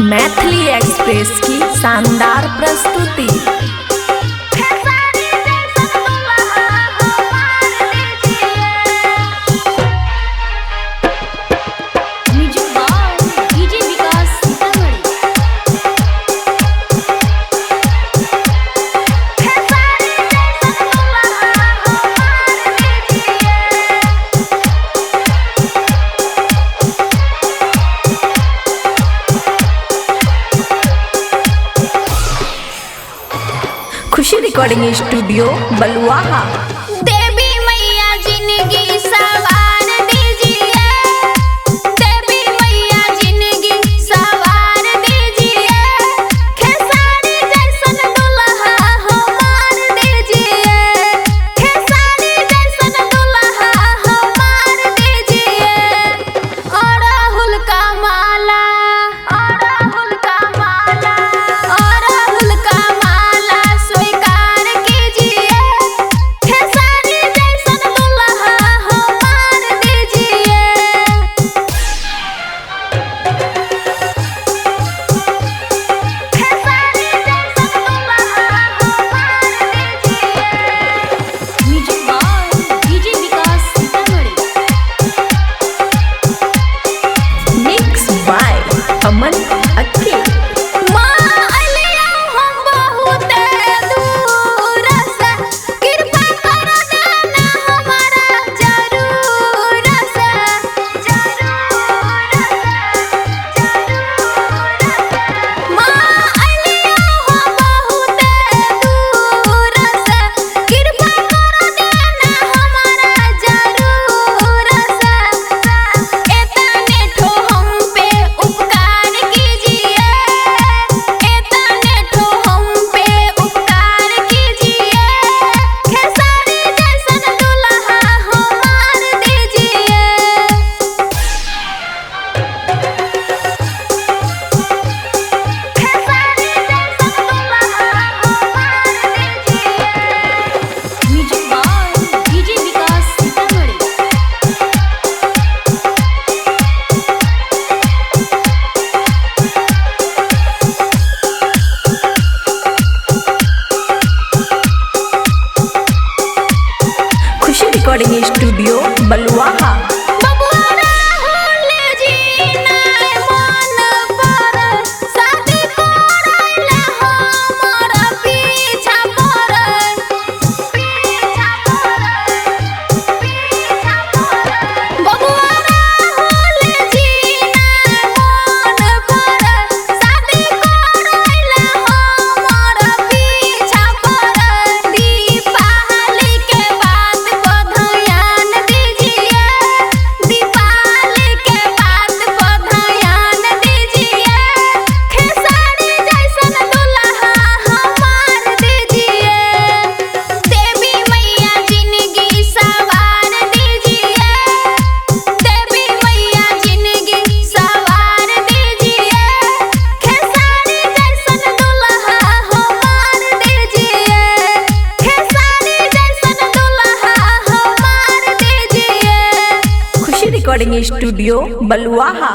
Maithili express की शानदार प्रस्तुति। खुशी रिकॉर्डिंग स्टूडियो बलुआहा। देवी मैया जिंदगी सवार दीजिए, देवी मैया जिंदगी सवार दीजिए, खेसारी जैसन दुल्हा हमार दीजिए, खेसारी जैसन दुल्हा हमार दीजिए। अड़हुल का माला, अड़हुल का माला, अड़हुल का माला स्वीकार कीजिए, खेसारी जैसन दुल्हा हमार दीजिए। खेसारी जैसन दुल्हा हमार दीजिए। Music by DJ Vikas Sitamarhi. Mix by Aman अक्के। माँ अलिया हम बहुत दूर से, कृपा कर देना हमारा जरूर से, जरूर से, जरूर से। माँ अलिया हम बहुत दूर से, कृपा कर देना हमारा जरूर से। एतने ठो हम पे उपकार कीजिए, एतने ठो हम पे उपकार कीजिए, खेसारी जैसन दुल्हा हमार दीजिए। खेसारी जैसन दुल्हा हमार दीजिए। Music by DJ Vikas Sitamarhi. Khushi recording studio Baluaha. बबुआ राहुल जी नाय मन पर शादी करैले हमर पीछा पड़ै, पीछा पड़ै, पीछा पड़ै। बबुआ राहुल जी नाय मन पर शादी करैले हमर पीछा पड़ै। दीपावली के बात पर ध्यान दीजिए, दीपावली के बात पर ध्यान दीजिए, खेसारी जैसन दुल्हा हमार दीजिए। देवी मैया जिंदगी सवार दीजिए, देवी मैया जिंदगी सवार दीजिए, खेसारी जैसन दुल्हा हमार दीजिए, खेसारी जैसन दुल्हा हमार दीजिए। खुशी रिकॉर्डिंग स्टूडियो बलुआहा।